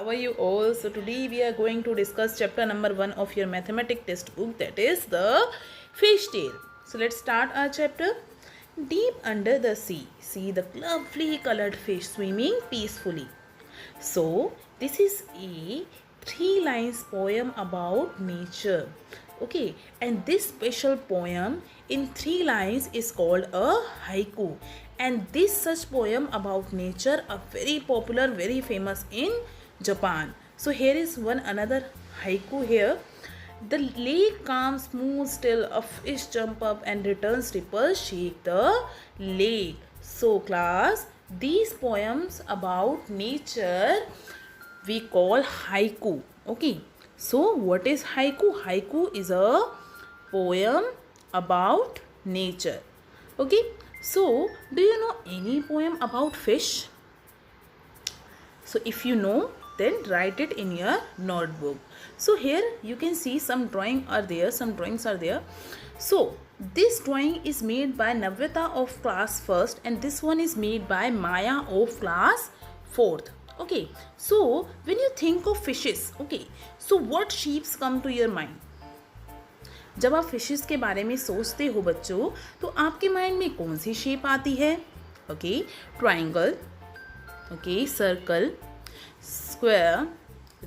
are you all? So today we are going to discuss chapter number 1 of your mathematics textbook, that is the fish tale. So let's start our chapter. Deep under the sea, see the lovely colored fish swimming peacefully. So this is a 3 lines poem about nature. Okay, and this special poem in 3 lines is called a haiku, and this such poem about nature are very popular, very famous in Japan. So here is one another haiku here. The lake calm, smooth, still, a fish jump up and returns, ripples shake the lake. So class, these poems about nature we call haiku. Okay, so what is haiku? Haiku is a poem about nature. Okay, so do you know any poem about fish? So if you know, then write it in your notebook. So here you can see some drawings are there. So this drawing is made by Navyata of class 1st, and this one is made by Maya of class 4th. Okay, so when you think of fishes, okay, so what shapes come to your mind? जब आप fishes के बारे में सोचते हो बच्चों, तो आपके माइंड में कौन सी शेप आती है? Okay, triangle, okay, circle, square,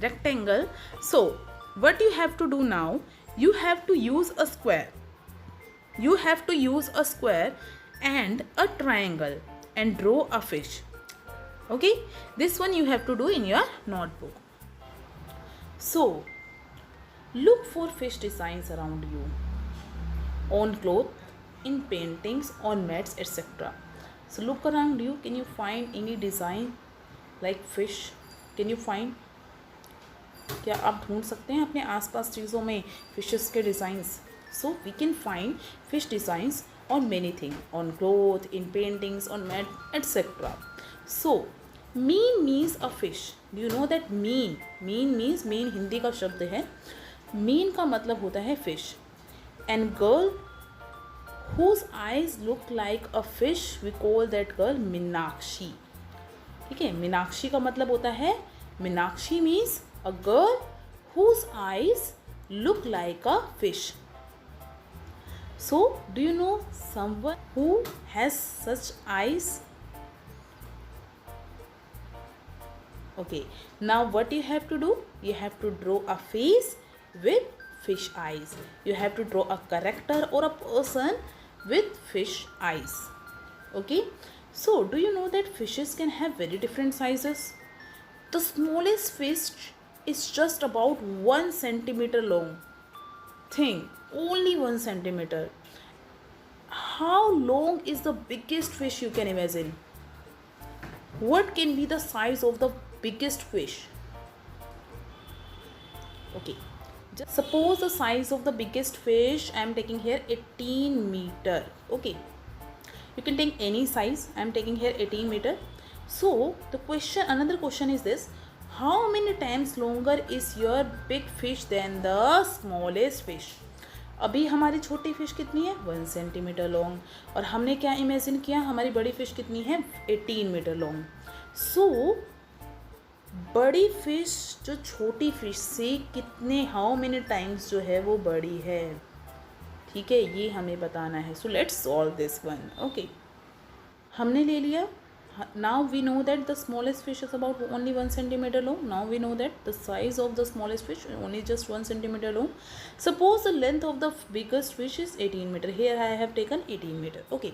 rectangle. So what you have to do now, you have to use a square, and a triangle and draw a fish. Okay, this one you have to do in your notebook. So look for fish designs around you, on cloth, in paintings, on mats, etc. So look around you. Can you find any design like fish? Can you find? क्या आप ढूंढ सकते हैं अपने आसपास चीज़ों में fishes के designs? So we can find fish designs on many thing, on cloth, in paintings, on mat, etcetera. So मीन means a fish. Do you know that मीन मीन्स, मीन हिंदी का शब्द है. मीन का मतलब होता है fish. And girl whose eyes look like a fish, we call that girl Meenakshi. ठीक है, मीनाक्षी का मतलब होता है, Meenakshi means a girl whose eyes look like a fish. So do you know someone who has such eyes? Okay, now what you have to do? You have to draw a face with fish eyes. You have to draw a character or a person with fish eyes. Okay, so do you know that fishes can have very different sizes? The smallest fish is just about 1 centimeter long. Think, only 1 centimeter. How long is the biggest fish you can imagine? What can be the size of the biggest fish? Okay, just suppose the size of the biggest fish I am taking here 18 meter. Okay, you can take any size. I am taking here 18 meter. So the question, another question is this: how many times longer is your big fish than the smallest fish? अभी हमारी छोटी fish कितनी है? 1 centimetre long. और हमने क्या imagine किया? हमारी बड़ी फिश कितनी है? 18 मीटर लॉन्ग. सो बड़ी फिश जो छोटी फिश से कितने, हाउ मेनी टाइम्स जो है वो बड़ी है. ठीक है, ये हमें बताना है. So let's solve this one. Okay, हमने ले लिया. Now we know that the smallest fish is about only 1 centimetre long. Now we know that the size of the smallest fish only just 1 centimetre long. Suppose the length of the biggest fish is 18 metre. Here I have taken 18 metre. Okay,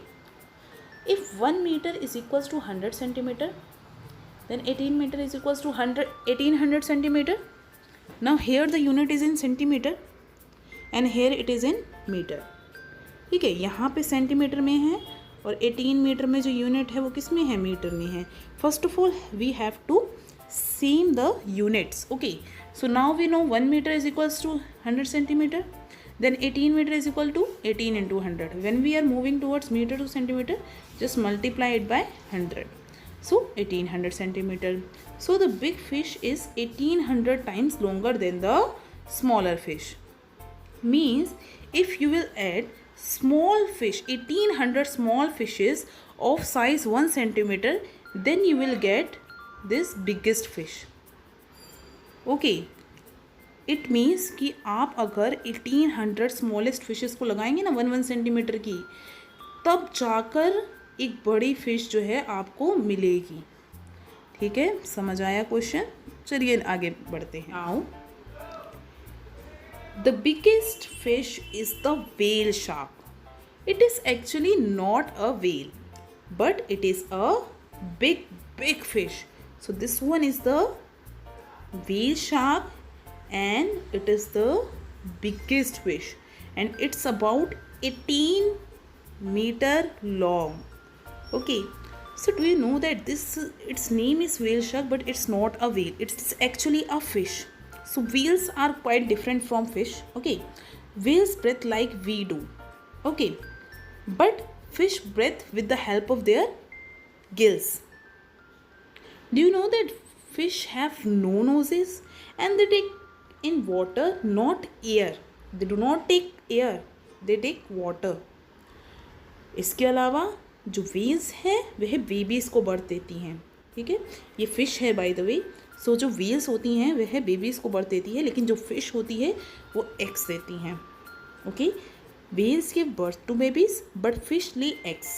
if 1 metre is equals to 100 centimetre, then 18 meter is equals to 1800 centimeter. Now here the unit is in centimeter and here it is in meter. ठीक है, यहाँ पे centimetre में है और 18 metre में जो unit है वो किस में है? मीटर में है. First of all we have to same the units. Okay, so now we know 1 meter is equals to 100 centimeter. Then 18 meter is equal to 18 into 100. When we are moving towards meter to centimeter, just multiply it by 100. So 1800 centimeter. So the big fish is 1800 times longer than the smaller fish. Means if you will add small fish, 1800 small fishes of size 1 centimeter, then you will get this biggest fish. Okay, it means कि आप अगर 1800 smallest fishes को लगाएंगे ना 1 centimetre की, तब जाकर एक बड़ी फिश जो है आपको मिलेगी। ठीक है, समझ आया क्वेश्चन? चलिए आगे बढ़ते हैं। Now the biggest fish is the whale shark. It is actually not a whale, but it is a big fish. So this one is the whale shark, and it is the biggest fish, and it's about 18 meter long. Okay, so do you know that its name is whale shark, but it's not a whale, it's actually a fish. So whales are quite different from fish. Okay, whales breathe like we do. Okay, but fish breathe with the help of their gills. Do you know that fish have no noses, and they take in water, not air. They do not take air, they take water. इसके अलावा जो Wales हैं वह babies को birth देती हैं. ठीक है, ये फिश है बाय द वे. सो जो वेल्स होती हैं वह बेबीज़ को बर्थ देती है, लेकिन जो फिश होती है वो एग्स देती हैं. Okay, whales give birth to babies, but fish lay eggs.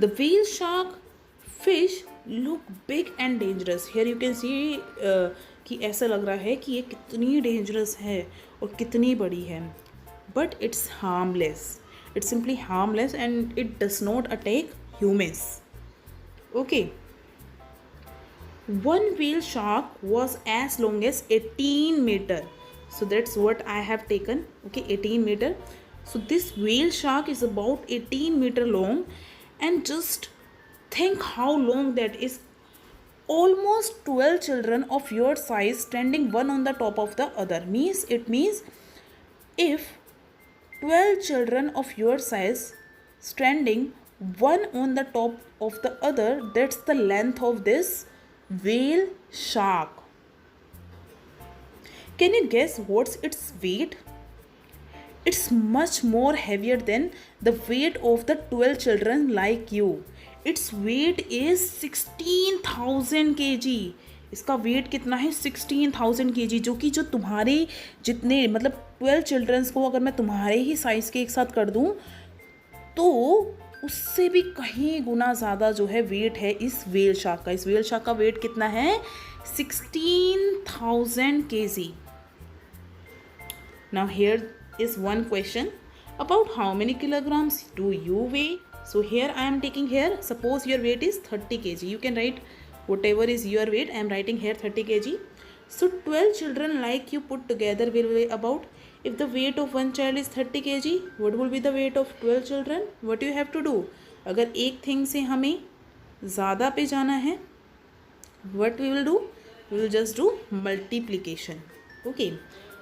The whale shark fish look big and dangerous. Here you can see कि ऐसा लग रहा है कि ये कितनी डेंजरस है और कितनी बड़ी है. But it's harmless. It's simply harmless and it does not attack humans. Okay. One whale shark was as long as 18 meter. So that's what I have taken. Okay, 18 meter. So this whale shark is about 18 meter long, and just think how long that is. Almost 12 children of your size standing one on the top of the other. It means if 12 children of your size standing one on the top of the other, that's the length of this whale shark. Can you guess what's its weight? It's much more heavier than the weight of the 12 children like you. Its weight is 16,000 kg. इसका wait कितना है? 16,000 kg, जो कि जो तुम्हारे जितने मतलब 12 children's को अगर मैं तुम्हारे ही साइज़ के एक साथ कर दूँ तो उससे भी कहीं गुना ज़्यादा जो है वेट है इस व्हेल शार्क का. इस व्हेल शार्क का वेट कितना है? 16,000 kg. Now here is one question about how many kilograms do you weigh. So here I am taking here, suppose your weight is 30 kg. You can write whatever is your weight. I am writing here 30 kg. So 12 children like you put together will weigh about, if the weight of one child is 30 kg, what will be the weight of 12 children? What you have to do? अगर एक thing से हमें ज़्यादा पे जाना है, what we will do? We will just do multiplication. Okay.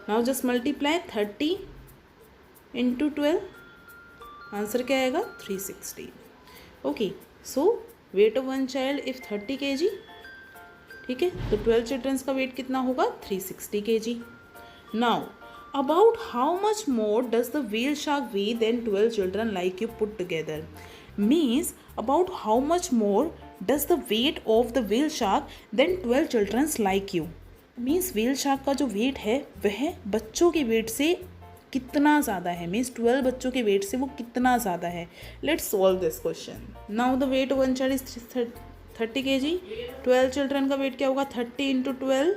Now just multiply 30 into 12. Answer क्या आएगा? 360. Okay, so weight of one child if 30 kg. ठीक है, तो 12 चिल्ड्रंस का वेट कितना होगा? 360 kg. Now about how much more does the whale shark weigh than 12 children like you put together. Means about how much more does the weight of the whale shark than 12 childrens like you. Means whale shark का जो wait है वह बच्चों के wait से कितना ज़्यादा है. मीन्स 12 बच्चों के वेट से वो कितना ज़्यादा है. Let's solve this question. Now the weight of one child is 30 kg. 12 children का वेट क्या होगा? 30 इंटू 12,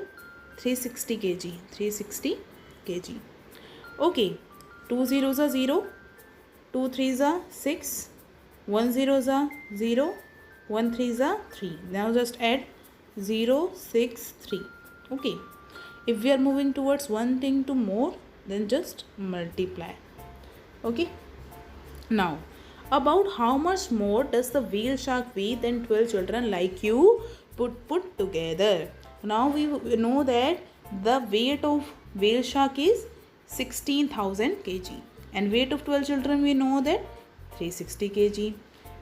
360 kg. 360 kg. ओके, 2 0 ज़ा 0, 2 3 ज़ा 6, 1 0 ज़ा 0, 1 3 ज़ा 3. Now just add 0 6 3. Okay, if we are moving towards one thing to more, then just multiply. Okay, now about how much more does the whale shark weigh than 12 children like you put together. Now we know that the weight of whale shark is 16,000 kg, and weight of 12 children we know that 360 kg.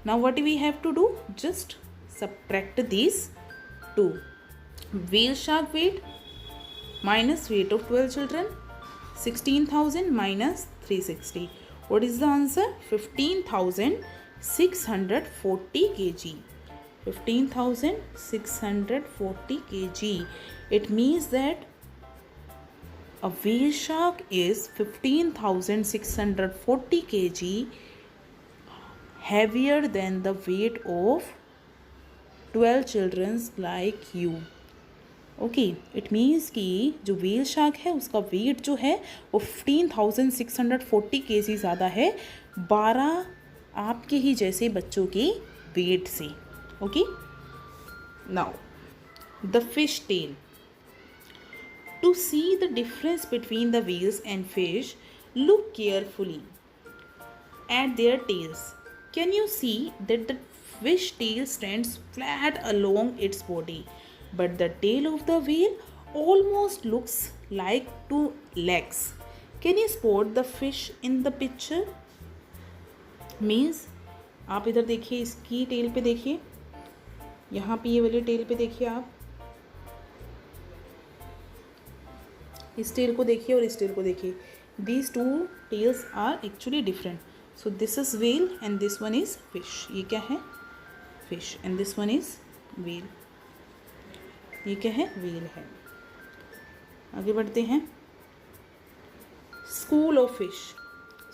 Now what we have to do? Just subtract these two. Whale shark weight minus weight of 12 children, 16,000 minus 360. What is the answer? 15,640 kg. 15,640 kg. It means that a whale shark is 15,640 kg heavier than the weight of 12 children like you. Okay, it means कि जो whale shark है उसका wait जो है वो 15,640 kg ज़्यादा है 12 आपके ही जैसे बच्चों के वेट से. Okay, now the fish tail. To see the difference between the whales and fish, look carefully at their tails. Can you see that the fish tail stands flat along its body, but the tail of the whale almost looks like two legs? Can you spot the fish in the picture? Means आप इधर देखिए, इसकी tell पे देखिए, यहाँ पे ये वाली टेल पे देखिए, आप इस टेल को देखिए और इस टेल को देखिए. These two tails are actually different. So this is whale and this one is fish. ये क्या है? Fish. And this one is whale. ये क्या है? व्हेल है. आगे बढ़ते हैं. School of fish.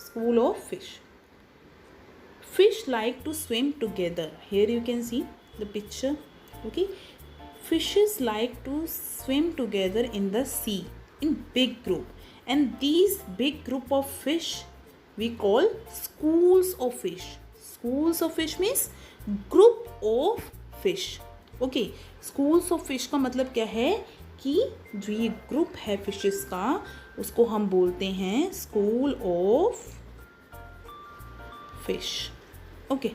School of fish. Fish like to swim together. Here you can see the picture. Okay, fishes like to swim together in the sea in big group, and these big group of fish we call schools of fish. Schools of fish means group of fish. Okay, schools of fish का मतलब क्या है कि जो ये group है fishes का उसको हम बोलते हैं school of fish. Okay,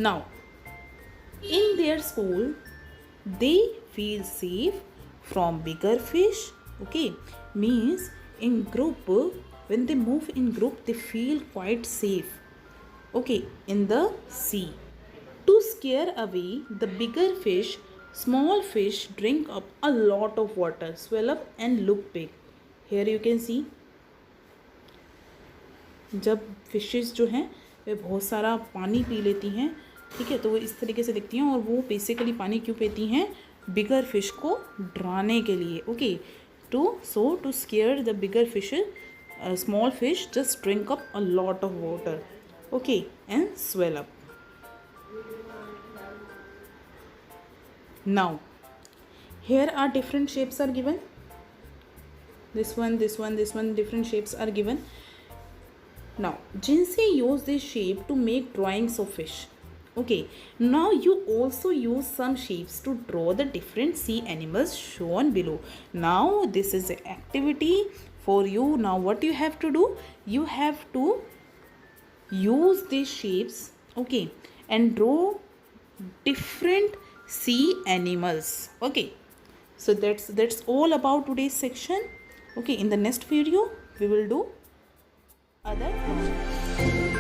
now in their school they feel safe from bigger fish. Okay, means in group, when they move in group they feel quite safe. Okay, in the sea. To scare away the bigger fish, small fish drink up a lot of water, swell up and look big. Here you can see, जब fishes जो हैं वे बहुत सारा पानी P लेती हैं, ठीक है, तो वो इस तरीके से दिखती हैं. और वो बेसिकली पानी क्यों पीती हैं? बिगर फिश को डराने के लिए. Okay, to scare the bigger fish, small fish just drink up a lot of water. Okay, and swell up. Now here are different shapes are given. This one, different shapes are given. Now Jinsei used this shape to make drawings of fish. Okay, now you also use some shapes to draw the different sea animals shown below. Now this is an activity for you. Now what you have to do? You have to use these shapes, okay, and draw different sea animals. Okay, so that's all about today's section. Okay, in the next video we will do other questions.